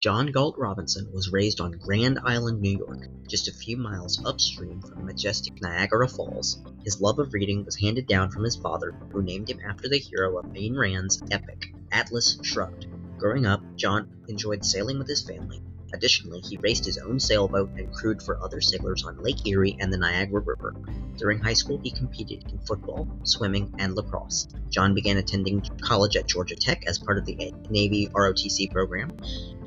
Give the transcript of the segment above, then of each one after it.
John Galt Robinson was raised on Grand Island, New York, just a few miles upstream from majestic Niagara Falls. His love of reading was handed down from his father, who named him after the hero of Ayn Rand's epic, Atlas Shrugged. Growing up, John enjoyed sailing with his family. Additionally, he raced his own sailboat and crewed for other sailors on Lake Erie and the Niagara River. During high school, he competed in football, swimming, and lacrosse. John began attending college at Georgia Tech as part of the Navy ROTC program.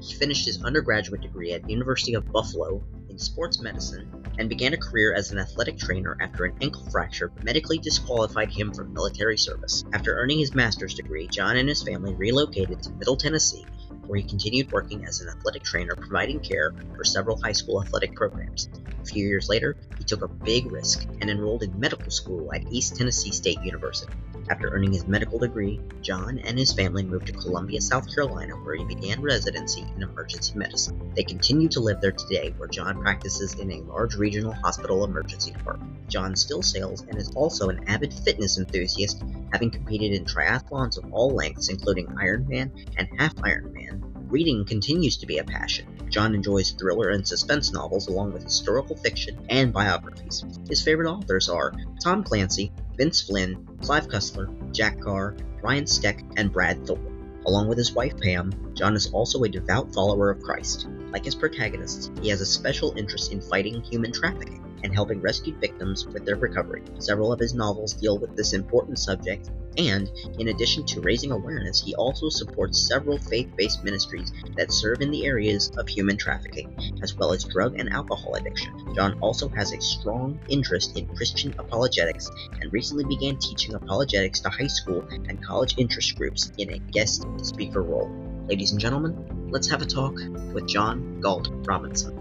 He finished his undergraduate degree at University of Buffalo in sports medicine and began a career as an athletic trainer after an ankle fracture medically disqualified him from military service. After earning his master's degree, John and his family relocated to Middle Tennessee, where he continued working as an athletic trainer providing care for several high school athletic programs. A few years later, he took a big risk and enrolled in medical school at East Tennessee State University. After earning his medical degree, John and his family moved to Columbia, South Carolina, where he began residency in emergency medicine. They continue to live there today, where John practices in a large regional hospital emergency department. John still sails and is also an avid fitness enthusiast, having competed in triathlons of all lengths, including Ironman and Half Ironman. Reading continues to be a passion. John enjoys thriller and suspense novels along with historical fiction and biographies. His favorite authors are Tom Clancy, Vince Flynn, Clive Cussler, Jack Carr, Ryan Steck, and Brad Thor. Along with his wife Pam, John is also a devout follower of Christ. Like his protagonists, he has a special interest in fighting human trafficking and helping rescued victims with their recovery. Several of his novels deal with this important subject, and in addition to raising awareness, he also supports several faith-based ministries that serve in the areas of human trafficking, as well as drug and alcohol addiction. John also has a strong interest in Christian apologetics and recently began teaching apologetics to high school and college interest groups in a guest speaker role. Ladies and gentlemen, let's have a talk with John Galt Robinson.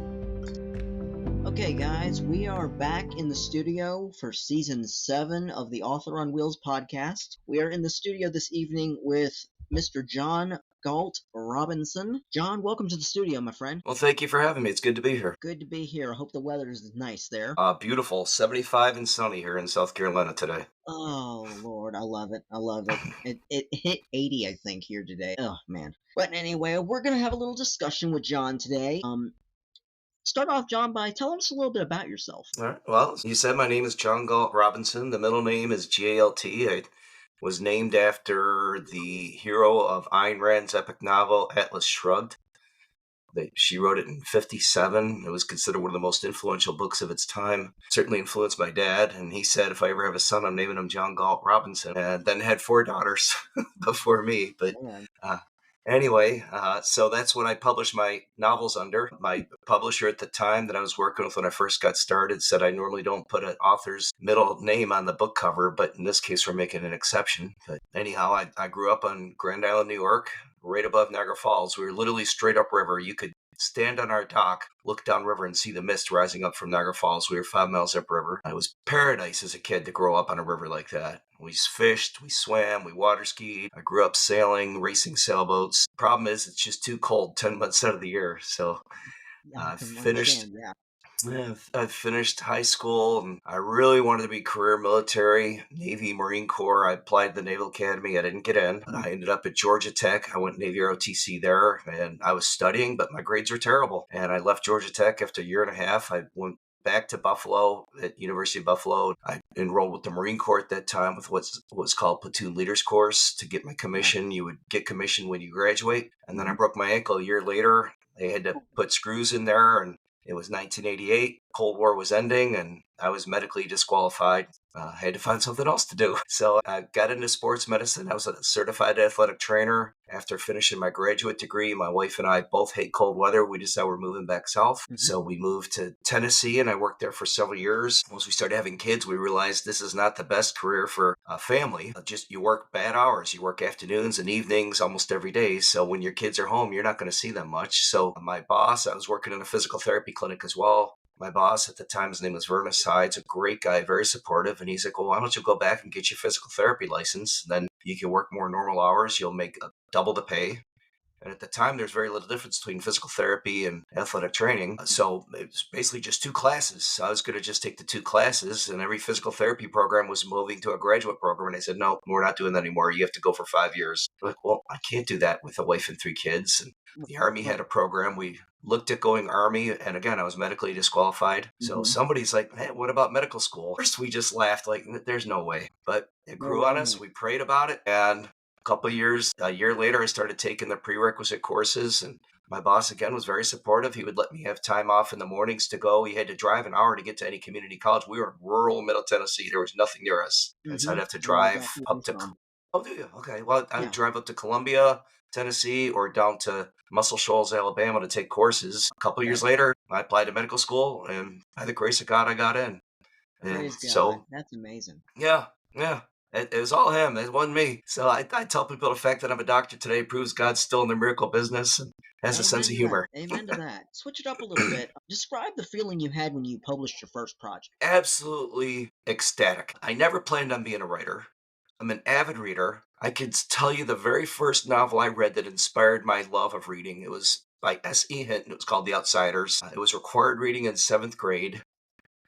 Okay, guys, we are back in the studio for Season 7 of the Author on Wheels podcast. We are in the studio this evening with Mr. John Galt Robinson. John, welcome to the studio, my friend. Well, thank you for having me. It's good to be here. Good to be here. I hope the weather is nice there. Beautiful. 75 and sunny here in South Carolina today. Oh, Lord, I love it. I love it. It hit 80, I think, here today. Oh, man. But anyway, we're going to have a little discussion with John today. Start off, John, by telling us a little bit about yourself. All right. Well, you said my name is John Galt Robinson. The middle name is Galt. I was named after the hero of Ayn Rand's epic novel, Atlas Shrugged. She wrote it in 1957. It was considered one of the most influential books of its time. Certainly influenced my dad, and he said, if I ever have a son, I'm naming him John Galt Robinson. And then had 4 daughters before me. But anyway, so that's what I published my novels under. My publisher at the time that I was working with when I first got started said I normally don't put an author's middle name on the book cover, but in this case, we're making an exception. But anyhow, I grew up on Grand Island, New York, right above Niagara Falls. We were literally straight up river. You could stand on our dock, look down river, and see the mist rising up from Niagara Falls. We were 5 miles upriver. It was paradise as a kid to grow up on a river like that. We fished, we swam, we water skied. I grew up sailing, racing sailboats. Problem is, it's just too cold 10 months out of the year. So I finished high school, and I really wanted to be career military, Navy, Marine Corps. I applied to the Naval Academy. I didn't get in. I ended up at Georgia Tech. I went Navy ROTC there, and I was studying, but my grades were terrible. And I left Georgia Tech after a year and a half. I went back to Buffalo at University of Buffalo. I enrolled with the Marine Corps at that time with what's called Platoon Leaders Course to get my commission. You would get commission when you graduate. And then I broke my ankle a year later. They had to put screws in there, and it was 1988. Cold War was ending, and I was medically disqualified. I had to find something else to do. So I got into sports medicine. I was a certified athletic trainer. After finishing my graduate degree, my wife and I both hate cold weather. We decided we're moving back south. Mm-hmm. So we moved to Tennessee, and I worked there for several years. Once we started having kids, we realized this is not the best career for a family. Just you work bad hours. You work afternoons and evenings almost every day. So when your kids are home, you're not going to see them much. So my boss, I was working in a physical therapy clinic as well. My boss at the time, his name was Vernon Sides, a great guy, very supportive. And he's like, well, why don't you go back and get your physical therapy license? Then you can work more normal hours. You'll make double the pay. And at the time, there's very little difference between physical therapy and athletic training. So it was basically just two classes. So I was going to just take the two classes, and every physical therapy program was moving to a graduate program. And I said, no, we're not doing that anymore. You have to go for 5 years. I'm like, well, I can't do that with a wife and three kids. And the Army had Right. a program. We looked at going Army. And again, I was medically disqualified. So Hmm. somebody's like, hey, what about medical school? First, we just laughed, like, there's no way. But it No grew on way, us. huh? We prayed about it. And couple years, a year later, I started taking the prerequisite courses, and my boss again was very supportive. He would let me have time off in the mornings to go. He had to drive an hour to get to any community college. We were in rural Middle Tennessee. There was nothing near us, and so Hmm. I'd have to Where drive exactly are up you to. from? Oh, do you? Okay. Well, I would Yeah. drive up to Columbia, Tennessee, or down to Muscle Shoals, Alabama, to take courses. A couple years Right. later, I applied to medical school, and by the grace of God, I got in. And Praise God. so That's amazing. yeah, yeah. It was all him. It wasn't me. So I tell people the fact that I'm a doctor today proves God's still in the miracle business and has a sense Amen of to that. humor. Amen to that. Switch it up a little bit. Describe the feeling you had when you published your first project. Absolutely ecstatic. I never planned on being a writer. I'm an avid reader. I could tell you the very first novel I read that inspired my love of reading. It was by S.E. Hinton. It was called The Outsiders. It was required reading in seventh grade.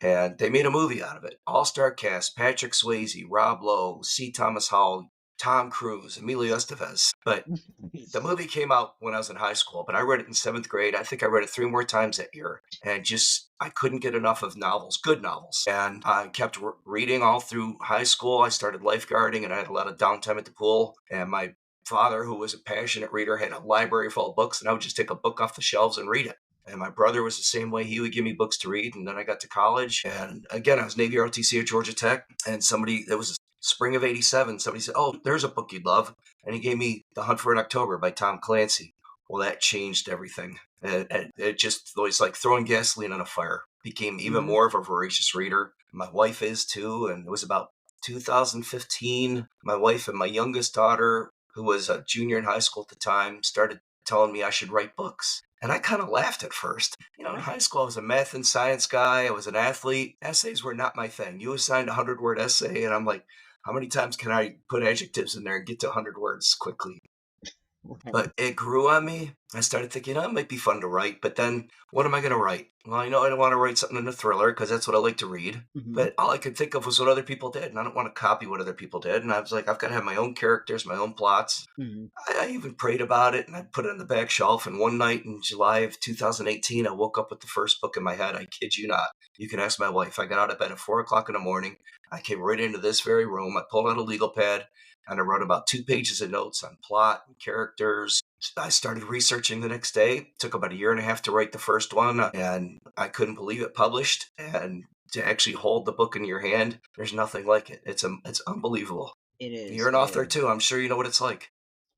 And they made a movie out of it. All-star cast: Patrick Swayze, Rob Lowe, C. Thomas Howell, Tom Cruise, Emilio Estevez. But the Nice. movie came out when I was in high school, but I read it in seventh grade. I think I read it three more times that year, and just I couldn't get enough of novels, good novels. And I kept reading all through high school. I started lifeguarding, and I had a lot of downtime at the pool. And my father, who was a passionate reader, had a library full of books, and I would just take a book off the shelves and read it. And my brother was the same way. He would give me books to read. And then I got to college. And again, I was Navy ROTC at Georgia Tech. And somebody, it was spring of 87, somebody said, oh, there's a book you'd love. And he gave me The Hunt for an October by Tom Clancy. Well, that changed everything. And it just was like throwing gasoline on a fire. Became even Hmm. more of a voracious reader. My wife is too. And it was about 2015. My wife and my youngest daughter, who was a junior in high school at the time, started telling me I should write books. And I kind of laughed at first. In Right. high school, I was a math and science guy. I was an athlete. Essays were not my thing. You assigned a 100-word essay, and I'm like, how many times can I put adjectives in there and get to 100 words quickly? Right. But it grew on me. I started thinking, oh, it might be fun to write, but then what am I going to write? Well, I know I don't want to write something in a thriller because that's what I like to read. Hmm. But all I could think of was what other people did, and I don't want to copy what other people did. And I was like, I've got to have my own characters, my own plots. Hmm. I even prayed about it and I put it on the back shelf. And one night in July of 2018, I woke up with the first book in my head. I kid you not. You can ask my wife. I got out of bed at 4 o'clock in the morning. I came right into this very room. I pulled out a legal pad and I wrote about 2 pages of notes on plot and characters. I started researching the next day. It took about a year and a half to write the first one, and I couldn't believe it published. And to actually hold the book in your hand, there's nothing like it. It's unbelievable. It You're is. an It author is. too. I'm sure you know what it's like.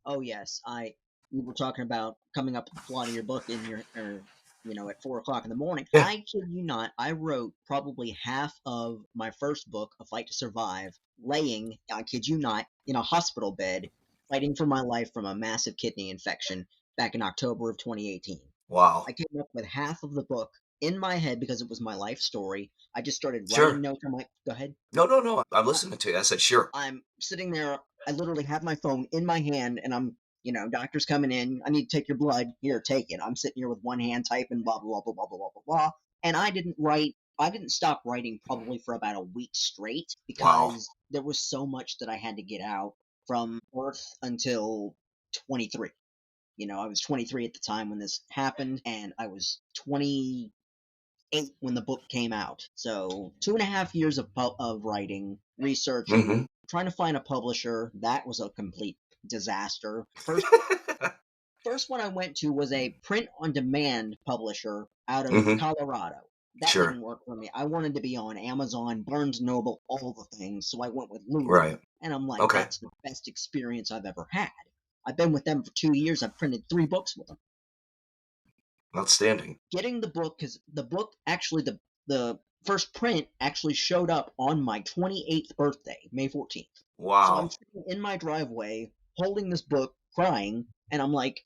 Oh yes, I. You were talking about coming up with the plot of your book in your, or at 4 o'clock in the morning. Yeah. I kid you not. I wrote probably half of my first book, A Fight to Survive, laying. I kid you not, in a hospital bed, fighting for my life from a massive kidney infection back in October of 2018. I Wow. came up with half of the book in my head because it was my life story. I just started writing Sure. notes. I'm like, go ahead. No, no, no. I'm listening to you. I said, sure. I'm sitting there. I literally have my phone in my hand, and doctor's coming in. I need to take your blood. Here, take it. I'm sitting here with one hand typing, blah blah blah blah blah blah blah blah. And I didn't write. I didn't stop writing probably for about a week straight Wow. because there was so much that I had to get out from birth until 23. I was 23 at the time when this happened, and I was 28 when the book came out. So 2.5 years of writing, researching, Mm-hmm. trying to find a publisher. That was a complete disaster. First one I went to was a print on demand publisher out of Mm-hmm. Colorado. That Sure. didn't work for me. I wanted to be on Amazon, Barnes Noble, all the things. So I went with Lulu. Right. And I'm like, Okay. that's the best experience I've ever had. I've been with them for 2 years. I've printed 3 books with them. Outstanding. Getting the book, because the book actually, the first print actually showed up on my 28th birthday, May 14th. So I'm Wow. sitting in my driveway holding this book, crying, and I'm like,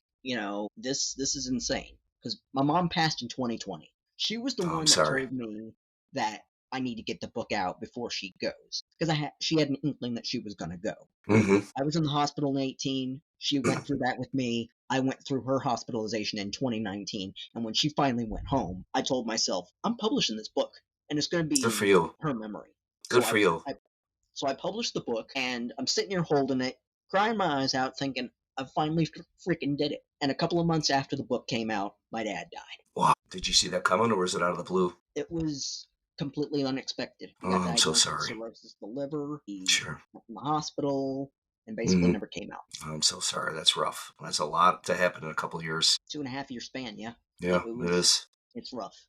this is insane. Because my mom passed in 2020. She was the Oh, I'm one that sorry. told me that I need to get the book out before she goes. Because she had an inkling that she was going to go. Mm-hmm. I was in the hospital in 18. She went through that with me. I went through her hospitalization in 2019. And when she finally went home, I told myself, I'm publishing this book and it's going to be Good for in you. her memory. Good So for you. so I published the book and I'm sitting here holding it, crying my eyes out, thinking, I finally freaking did it. And a couple of months after the book came out, my dad died. Wow. Did you see that coming, or was it out of the blue? It was completely unexpected. He Oh, got I'm so diagnosed with sorry. cirrhosis of the liver. He Sure. went in the hospital and basically Hmm. never came out. I'm so sorry. That's rough. That's a lot to happen in a couple of years. 2.5 year span, yeah. Yeah, It it was, is. it's rough.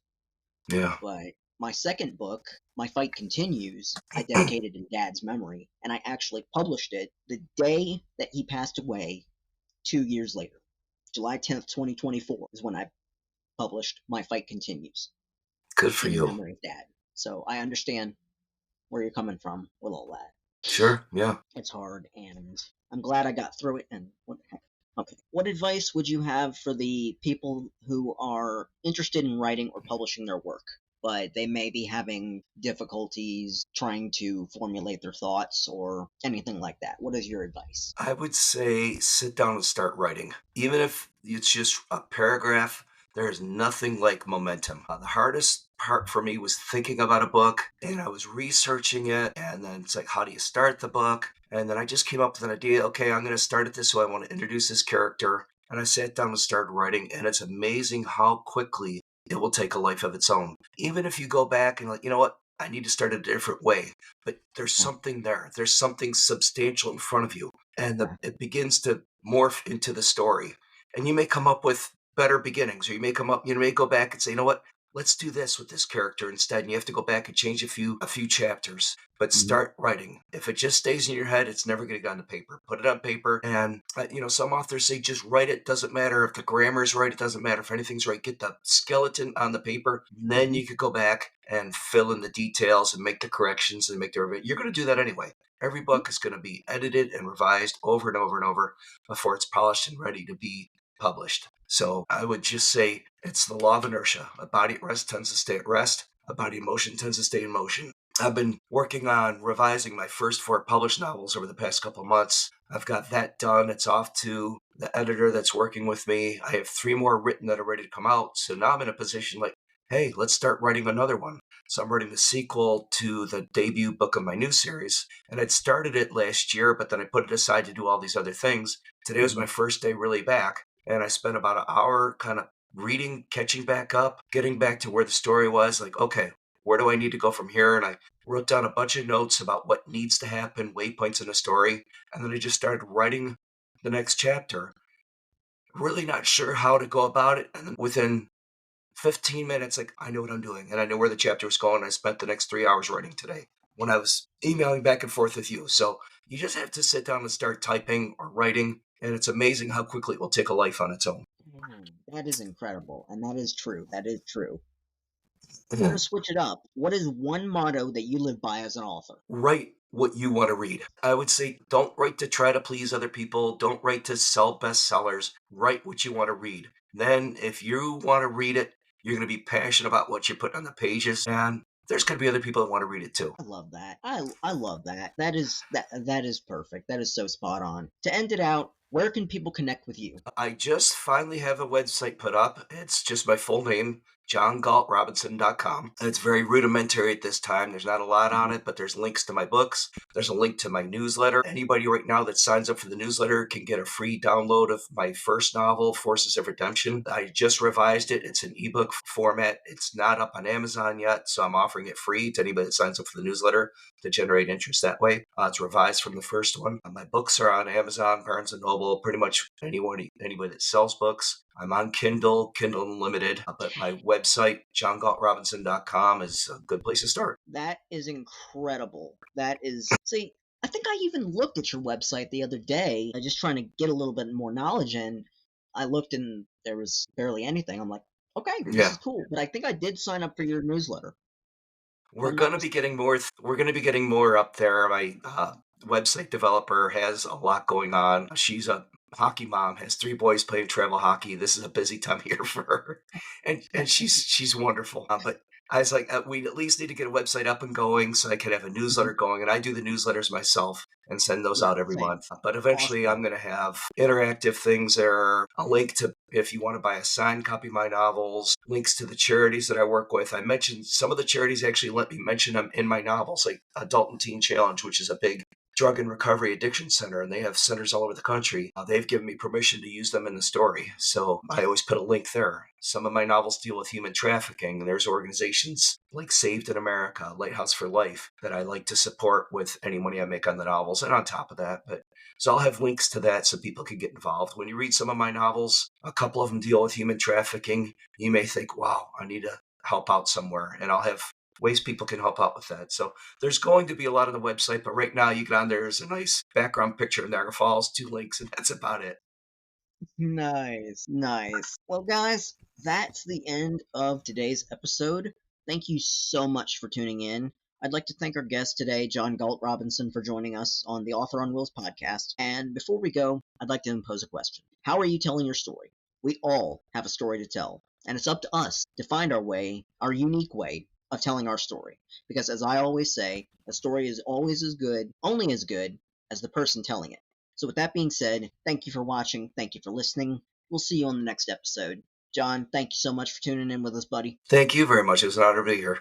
Yeah. But my second book, My Fight Continues, I dedicated in Dad's memory, and I actually published it the day that he passed away 2 years later. July 10th, 2024 is when I published My Fight Continues Good for in you. memory of Dad. So I understand where you're coming from with all that. Sure. Yeah. It's hard, and I'm glad I got through it. And what the heck? Okay. What advice would you have for the people who are interested in writing or publishing their work, but they may be having difficulties trying to formulate their thoughts or anything like that? What is your advice? I would say sit down and start writing. Even if it's just a paragraph, there is nothing like momentum. The hardest part for me was thinking about a book and I was researching it. And then it's like, how do you start the book? And then I just came up with an idea. Okay, I'm going to start it this way. I want to introduce this character. And I sat down and started writing. And it's amazing how quickly it will take a life of its own. Even if you go back and like, you know what? I need to start a different way. But there's Yeah, something there. There's something substantial in front of you and exactly. it begins to morph into the story. And you may come up with better beginnings, or you may go back and say, you know what, let's do this with this character instead. And you have to go back and change a few chapters, but Hmm. start writing. If it just stays in your head, it's never going to get on the paper. Put it on paper, and some authors say just write it. Doesn't matter if the grammar is right. It doesn't matter if anything's right. Get the skeleton on the paper, and then Hmm. you could go back and fill in the details and make the corrections and make the. You're going to do that anyway. Every book is going to be edited and revised over and over and over before it's polished and ready to be published. So I would just say it's the law of inertia. A body at rest tends to stay at rest. A body in motion tends to stay in motion. I've been working on revising my first 4 published novels over the past couple of months. I've got that done. It's off to the editor that's working with me. I have 3 more written that are ready to come out. So now I'm in a position like, hey, let's start writing another one. So I'm writing the sequel to the debut book of my new series. And I'd started it last year, but then I put it aside to do all these other things. Today was Hmm. my first day really back. And I spent about an hour kind of reading, catching back up, getting back to where the story was. Like, okay, where do I need to go from here? And I wrote down a bunch of notes about what needs to happen, waypoints in the story. And then I just started writing the next chapter. Really not sure how to go about it. And then within 15 minutes, like, I know what I'm doing and I know where the chapter was going. I spent the next 3 hours writing today when I was emailing back and forth with you. So you just have to sit down and start typing or writing. And it's amazing how quickly it will take a life on its own. That is incredible, and that is true. That is true. I'm going to Mhm. switch it up. What is one motto that you live by as an author? Write what you want to read. I would say don't write to try to please other people. Don't write to sell bestsellers. Write what you want to read. Then, if you want to read it, you're going to be passionate about what you put on the pages, and there's going to be other people that want to read it too. I love that. I love that. That is perfect. That is so spot on. To end it out, where can people connect with you? I just finally have a website put up. It's just my full name, johngaltrobinson.com. It's very rudimentary at this time. There's not a lot on Mhm. it, but there's links to my books. There's a link to my newsletter. Anybody right now that signs up for the newsletter can get a free download of my first novel, Forces of Redemption. I just revised it. It's an ebook format. It's not up on Amazon yet, so I'm offering it free to anybody that signs up for the newsletter to generate interest that way. It's revised from the first one. My books are on Amazon, Barnes and Noble, pretty much anybody that sells books. I'm on Kindle Unlimited, but my website, johngaltrobinson.com, is a good place to start. That is incredible. That is. See, I think I even looked at your website the other day, just trying to get a little bit more knowledge, and I looked and there was barely anything. I'm like, okay, this Yeah. is cool. But I think I did sign up for your newsletter, if We're I'm not going to be mistaken. getting more. We're going to be getting more up there. My website developer has a lot going on. She's a hockey mom, has 3 boys playing travel hockey. This is a busy time of year for her, and she's wonderful. But I was like, we at least need to get a website up and going so I could have a Mhm. newsletter going. And I do the newsletters myself and send those Yeah, out every same. month. But eventually, Awesome. I'm going to have interactive things there, a link to if you want to buy a signed copy of my novels, links to the charities that I work with. I mentioned some of the charities actually let me mention them in my novels, like Adult and Teen Challenge, which is a big drug and recovery addiction center, and they have centers all over the country. They've given me permission to use them in the story, so I always put a link there. Some of my novels deal with human trafficking, and there's organizations like Saved in America, Lighthouse for Life, that I like to support with any money I make on the novels, and on top of that. But so I'll have links to that so people can get involved. When you read some of my novels, a couple of them deal with human trafficking. You may think, wow, I need to help out somewhere, and I'll have ways people can help out with that. So there's going to be a lot on the website, but right now you get on there, there's a nice background picture of Niagara Falls, 2 links, and that's about it. Nice, nice. Well, guys, that's the end of today's episode. Thank you so much for tuning in. I'd like to thank our guest today, John Galt Robinson, for joining us on the Author on Wheels podcast. And before we go, I'd like to impose a question. How are you telling your story? We all have a story to tell, and it's up to us to find our way, our unique way of telling our story. Because as I always say, a story is always as good, only as good, as the person telling it. So, with that being said, thank you for watching. Thank you for listening. We'll see you on the next episode. John, thank you so much for tuning in with us, buddy. Thank you very much. It was an honor to be here.